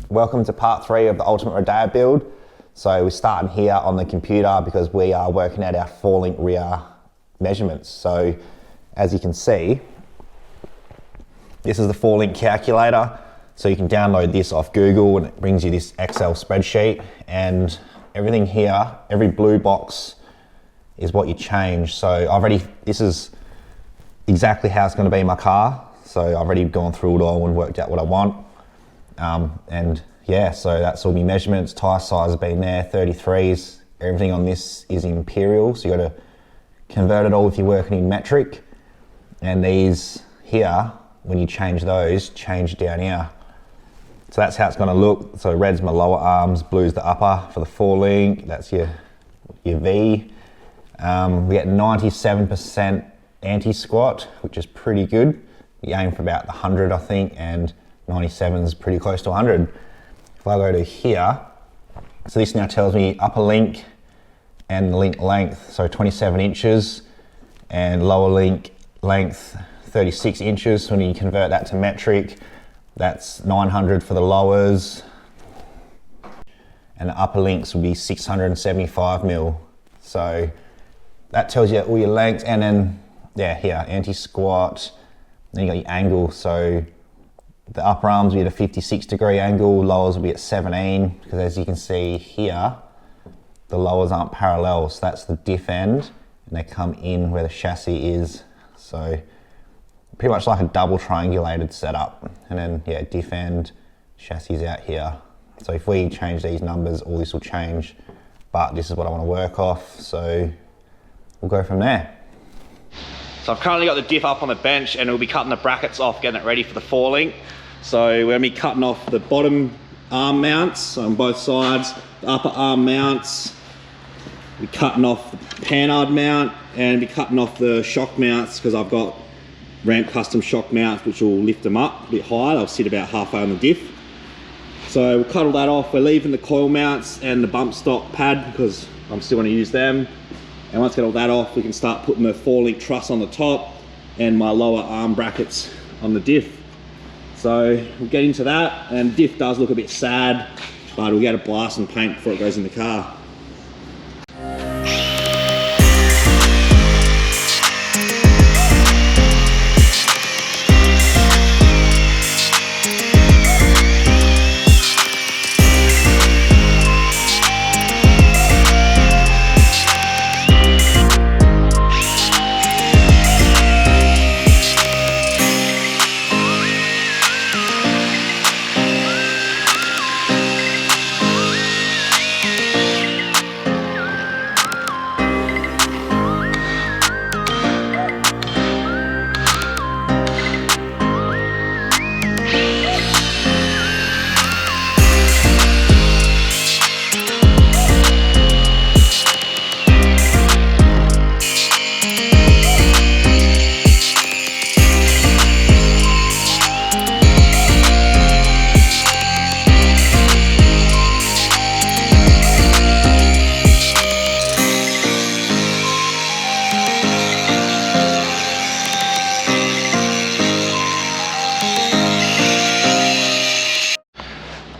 Welcome to part 3 of the Ultimate Rodeo build. So we're starting here on the computer because we are working out our 4-link rear measurements. So as you can see, this is the 4-link calculator. So you can download this off Google and it brings you this Excel spreadsheet, and everything here, every blue box is what you change. So this is exactly how it's going to be in my car. So I've already gone through it all and worked out what I want. And yeah, so that's all my measurements. Tyre size has been there, 33s. Everything on this is imperial, so you got to convert it all if you're working in metric. And these here, when you change those, change down here. So that's how it's going to look. So red's my lower arms, blue's the upper for the 4-link. That's your V. We get 97% anti-squat, which is pretty good. We aim for about the 100, I think, and 97 is pretty close to 100. If I go to here, so this now tells me upper link and link length, so 27 inches, and lower link length 36 inches. So when you convert that to metric, that's 900 for the lowers, and the upper links will be 675 mil. So that tells you all your lengths, and then yeah, here anti-squat, then you got your angle. So the upper arms will be at a 56-degree angle, lowers will be at 17, because as you can see here, the lowers aren't parallel, so that's the diff end, and they come in where the chassis is. So pretty much like a double triangulated setup. And then yeah, diff end, chassis is out here. So if we change these numbers, all this will change, but this is what I want to work off, so we'll go from there. So I've currently got the diff up on the bench, and we'll be cutting the brackets off, getting it ready for the 4-link. So we're going to be cutting off the bottom arm mounts on both sides, the upper arm mounts, we're cutting off the panhard mount, and be cutting off the shock mounts, because I've got Rampt Customs shock mounts which will lift them up a bit higher. They'll sit about halfway on the diff. So we'll cut all that off. We're leaving the coil mounts and the bump stock pad because I'm still going to use them. And once we get all that off, we can start putting the 4-link truss on the top and my lower arm brackets on the diff. So we'll get into that, and diff does look a bit sad, but we'll get a blast and paint before it goes in the car.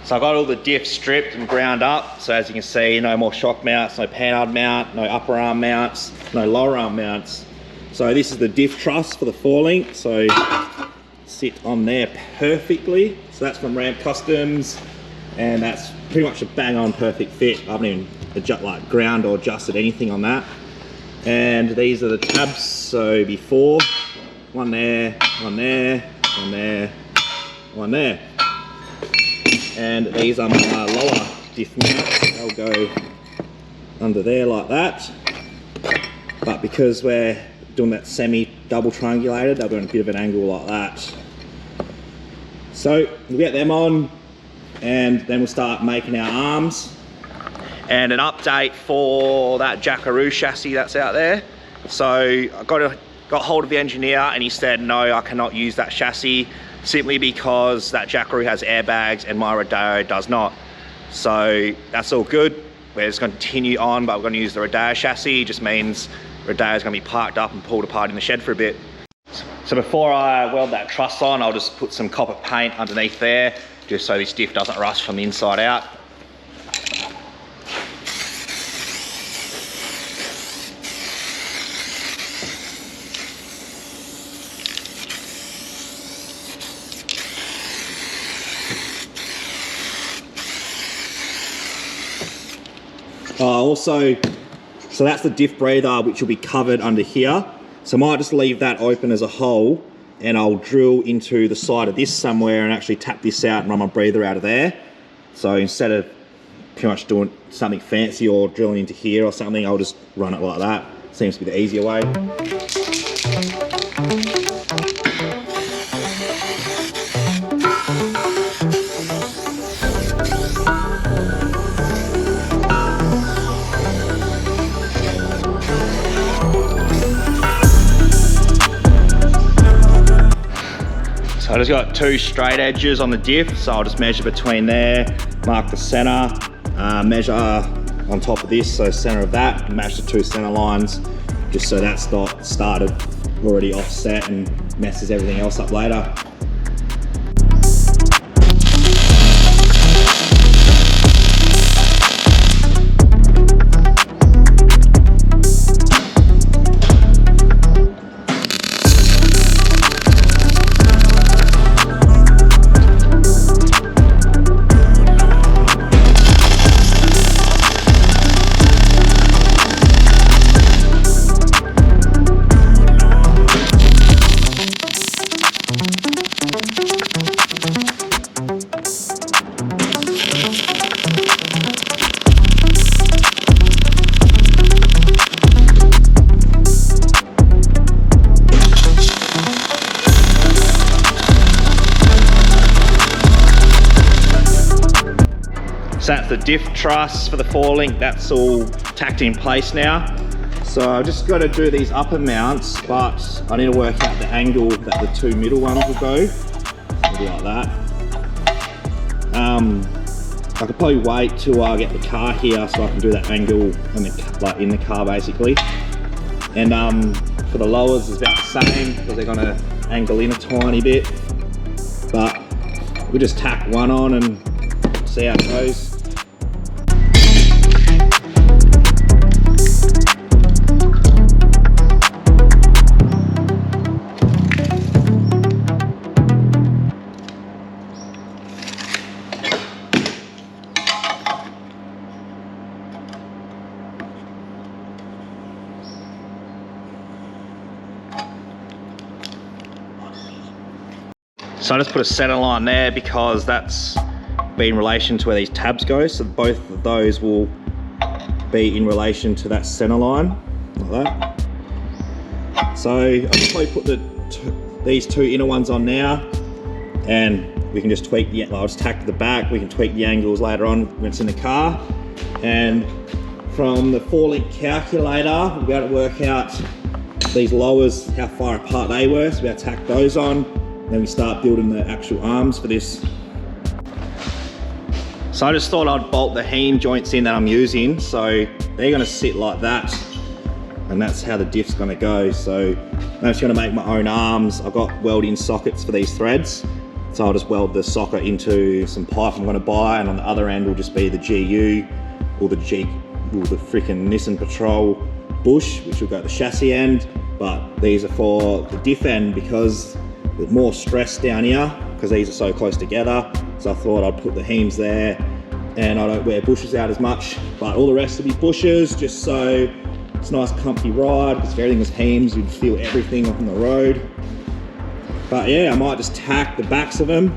So I got all the diff stripped and ground up. So as you can see, no more shock mounts, no panhard mount, no upper arm mounts, no lower arm mounts. So this is the diff truss for the 4-link. So sit on there perfectly. So that's from Rampt Customs, and that's pretty much a bang on perfect fit. I haven't even ground or adjusted anything on that. And these are the tabs. So before, one there, one there, one there, one there. And these are my lower diff mounts. They'll go under there like that. But because we're doing that semi double triangulated, they'll be on a bit of an angle like that. So we'll get them on, and then we'll start making our arms. And an update for that Jackaroo chassis that's out there. So I got hold of the engineer, and he said no, I cannot use that chassis simply because that Jackaroo has airbags and my Rodeo does not. So that's all good. We're just going to continue on, but we're going to use the Rodeo chassis. It just means Rodeo is going to be parked up and pulled apart in the shed for a bit. So before I weld that truss on, I'll just put some copper paint underneath there, just so this diff doesn't rust from the inside out. Also, so that's the diff breather, which will be covered under here. So I might just leave that open as a hole, and I'll drill into the side of this somewhere and actually tap this out and run my breather out of there. So instead of pretty much doing something fancy or drilling into here or something, I'll just run it like that. Seems to be the easier way. I just got 2 straight edges on the diff, so I'll just measure between there, mark the center, measure on top of this, so center of that, match the 2 center lines, just so that's not started already offset and messes everything else up later. So that's the diff truss for the forelink, that's all tacked in place now. So I've just got to do these upper mounts, but I need to work out the angle that the 2 middle ones will go. Maybe like that. I could probably wait till I get the car here so I can do that angle in the car basically. And for the lowers it's about the same because they're going to angle in a tiny bit. But we'll just tack one on and see how it goes. So I just put a center line there because that's be in relation to where these tabs go. So both of those will be in relation to that center line, like that. So I'll probably put these 2 inner ones on now, and we can just tweak the, I'll just tack to the back, we can tweak the angles later on when it's in the car. And from the forelink calculator, we'll be able to work out these lowers, how far apart they were, so we'll tack those on. Then we start building the actual arms for this. So I just thought I'd bolt the Heim joints in that I'm using. So they're gonna sit like that, and that's how the diff's gonna go. So I'm just gonna make my own arms. I've got welding sockets for these threads. So I'll just weld the socket into some pipe I'm gonna buy, and on the other end will just be the GU or the freaking Nissan Patrol bush, which will go at the chassis end. But these are for the diff end because with more stress down here because these are so close together. So I thought I'd put the Heims there, and I don't wear bushes out as much, but all the rest will be bushes just so it's a nice comfy ride, because if everything was Heims you'd feel everything on the road. But yeah, I might just tack the backs of them,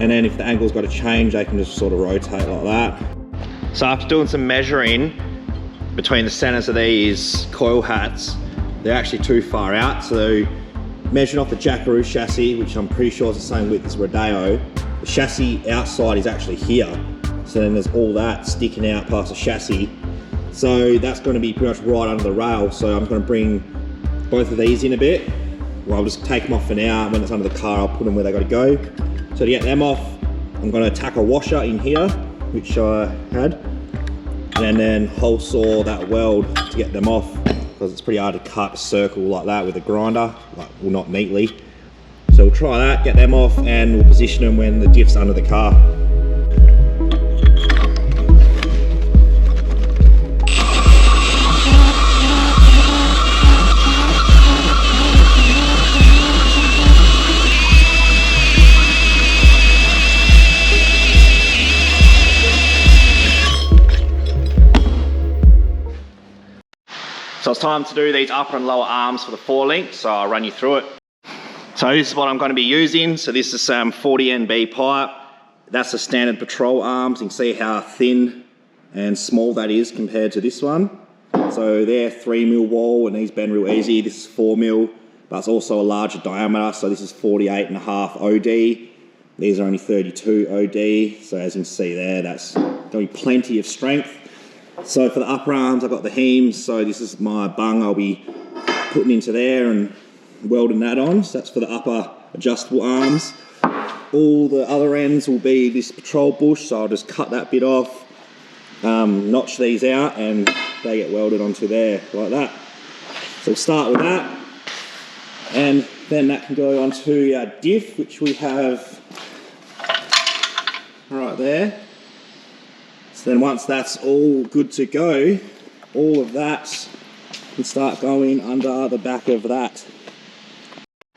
and then if the angle's got to change they can just sort of rotate like that. So after doing some measuring between the centers of these coil hats, they're actually too far out. So measuring off the Jackaroo chassis, which I'm pretty sure is the same width as Rodeo, the chassis outside is actually here. So then there's all that sticking out past the chassis. So that's going to be pretty much right under the rail. So I'm going to bring both of these in a bit. Well, I'll just take them off for now. When it's under the car, I'll put them where they got to go. So to get them off, I'm going to tack a washer in here, which I had, and then hole saw that weld to get them off, because it's pretty hard to cut a circle like that with a grinder, well, not neatly. So we'll try that, get them off, and we'll position them when the Diff's under the car. So it's time to do these upper and lower arms for the 4-link, so I'll run you through it. So this is what I'm going to be using. So this is some 40 NB pipe. That's the standard patrol arms. You can see how thin and small that is compared to this one. So they're 3mm wall and these bend real easy. This is 4mm, but it's also a larger diameter. So this is 48.5 OD. These are only 32 OD. So as you can see there, that's going to be plenty of strength. So for the upper arms, I've got the Heim. So this is my bung I'll be putting into there and welding that on. So that's for the upper adjustable arms. All the other ends will be this patrol bush. So I'll just cut that bit off, notch these out, and they get welded onto there like that. So we'll start with that. And then that can go onto our diff, which we have right there. So then once that's all good to go, all of that can start going under the back of that.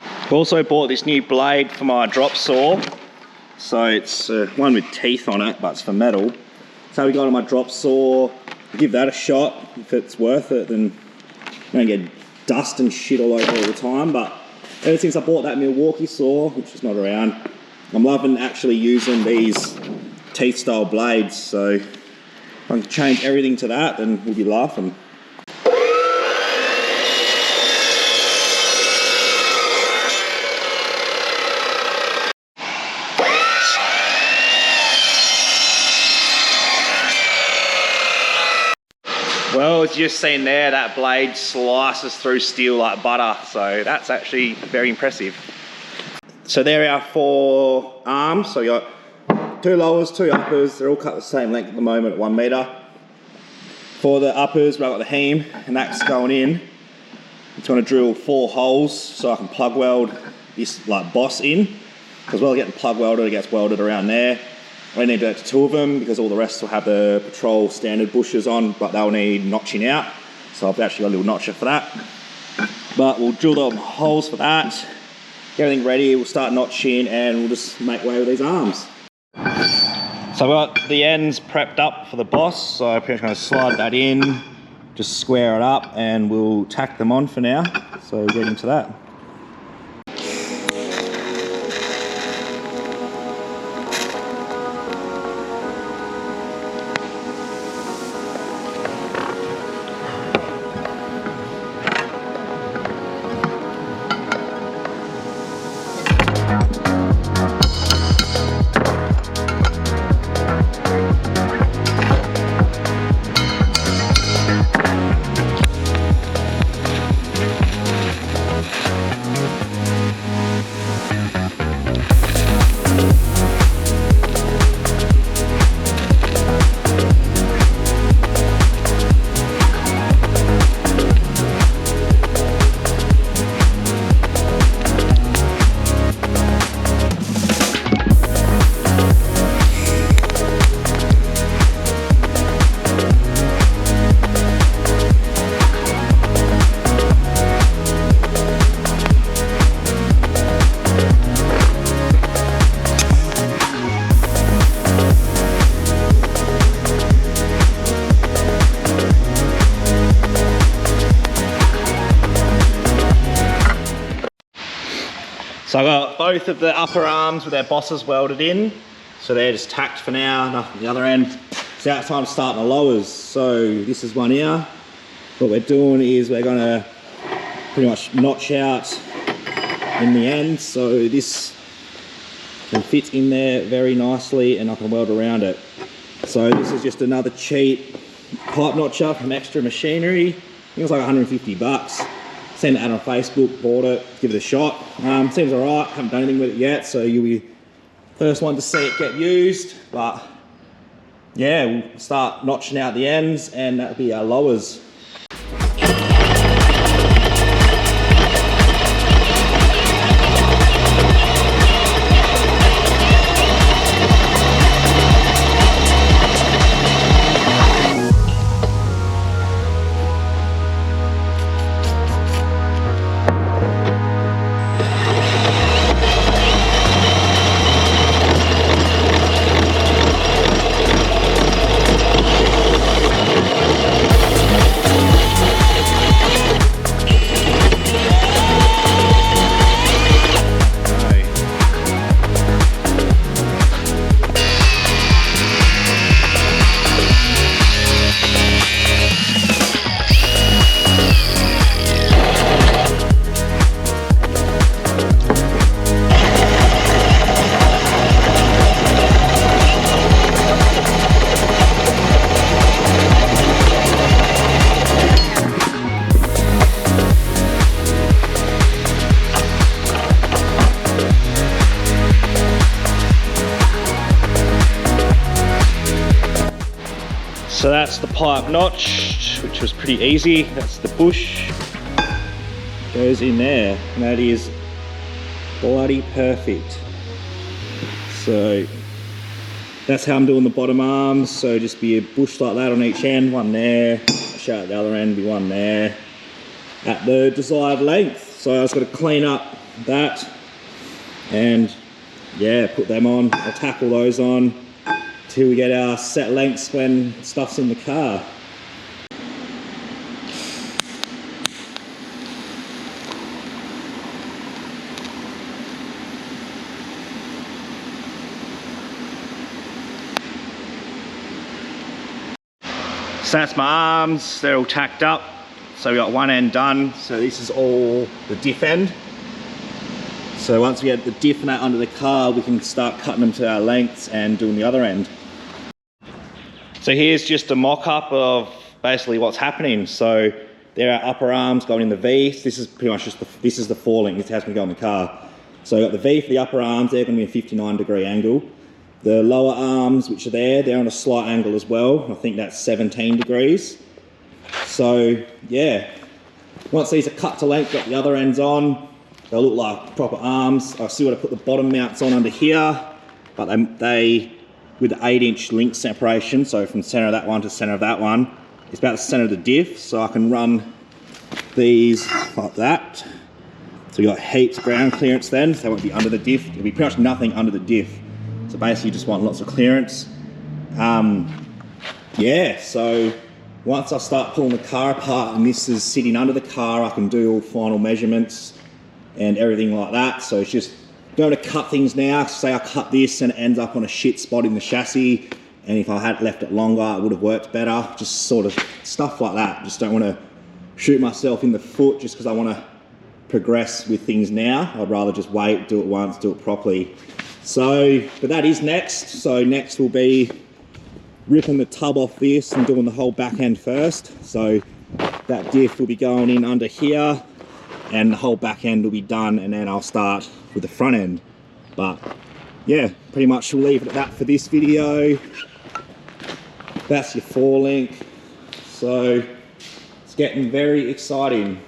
I've also bought this new blade for my drop saw. So it's one with teeth on it, but it's for metal. So we got on my drop saw, give that a shot. If it's worth it, then you don't get dust and shit all over all the time. But ever since I bought that Milwaukee saw, which is not around, I'm loving actually using these teeth style blades. So if I can change everything to that, then we'll be laughing. Well, as you've seen there, that blade slices through steel like butter, so that's actually very impressive. So there are our 4 arms. So you got 2 lowers, 2 uppers. They're all cut the same length at the moment at 1 meter. For the uppers, we've got the Heim, and that's going in. It's going to drill 4 holes so I can plug weld this like boss in. Because while getting plug welded, it gets welded around there. I need to do 2 of them because all the rest will have the patrol standard bushes on, but they'll need notching out. So I've actually got a little notcher for that. But we'll drill the holes for that. Get everything ready, we'll start notching and we'll just make way with these arms. So I've got the ends prepped up for the boss. So I'm pretty much going to slide that in, just square it up and we'll tack them on for now. So we'll get into that. So I've got both of the upper arms with their bosses welded in. So they're just tacked for now, nothing on the other end. So now it's time to start the lowers. So this is one here. What we're doing is we're gonna pretty much notch out in the end, so this can fit in there very nicely and I can weld around it. So this is just another cheap pipe notcher from Extra Machinery. I think it was like 150 bucks. Seen it out on Facebook, bought it, give it a shot. Seems alright, haven't done anything with it yet, so you'll be the first one to see it get used. But yeah, we'll start notching out the ends and that'll be our lowers. So that's the pipe notched, which was pretty easy. That's the bush, goes in there, and that is bloody perfect. So that's how I'm doing the bottom arms. So just be a bush like that on each end, one there, show at the other end, be one there, at the desired length. So I just got to clean up that and yeah, put them on. I'll tackle those on till we get our set lengths when stuff's in the car. So that's my arms, they're all tacked up. So we got one end done. So this is all the diff end. So once we get the diff and that under the car, we can start cutting them to our lengths and doing the other end. So here's just a mock-up of basically what's happening. So there are upper arms going in the V. This is pretty much just this is the forelink. This has me go in the car. So I got the V for the upper arms. They're going to be a 59-degree angle. The lower arms, which are there, they're on a slight angle as well. I think that's 17 degrees. So yeah, once these are cut to length, got the other ends on, they'll look like proper arms. I still got to put the bottom mounts on under here, but they with the 8-inch link separation, so from the center of that one to the center of that one, it's about the center of the diff, so I can run these like that. So we got heaps of ground clearance then, so they won't be under the diff. It'll be pretty much nothing under the diff. So basically you just want lots of clearance. Yeah, so once I start pulling the car apart and this is sitting under the car, I can do all final measurements and everything like that. So it's just, don't want to cut things now. Say I cut this and it ends up on a shit spot in the chassis, and if I had left it longer, it would have worked better. Just sort of stuff like that. Just don't want to shoot myself in the foot just because I want to progress with things now. I'd rather just wait, do it once, do it properly. So, but that is next. So next will be ripping the tub off this and doing the whole back end first. So that diff will be going in under here and the whole back end will be done, and then I'll start with the front end. But yeah, pretty much we'll leave it at that for this video. That's your forelink. So it's getting very exciting.